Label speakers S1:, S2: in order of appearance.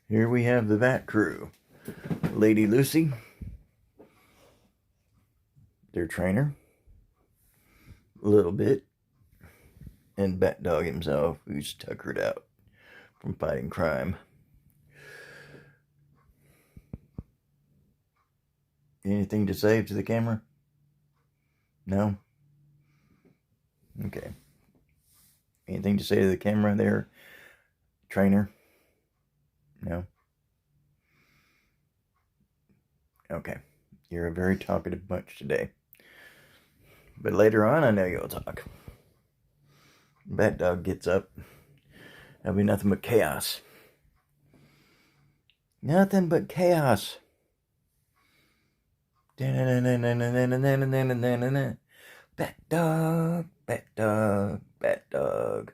S1: Here we have the Vat Crew. Lady Lucy, their trainer, a little bit, and Bat Dog himself, who's tuckered out from fighting crime. Anything to say to the camera? No? Okay. Anything to say to the camera there, trainer? No? Okay. You're a very talkative bunch today. But later on, I know you'll talk. Bat Dog gets up. There'll be nothing but chaos. Nothing but chaos. Bat Dog, Bat Dog, Bat Dog.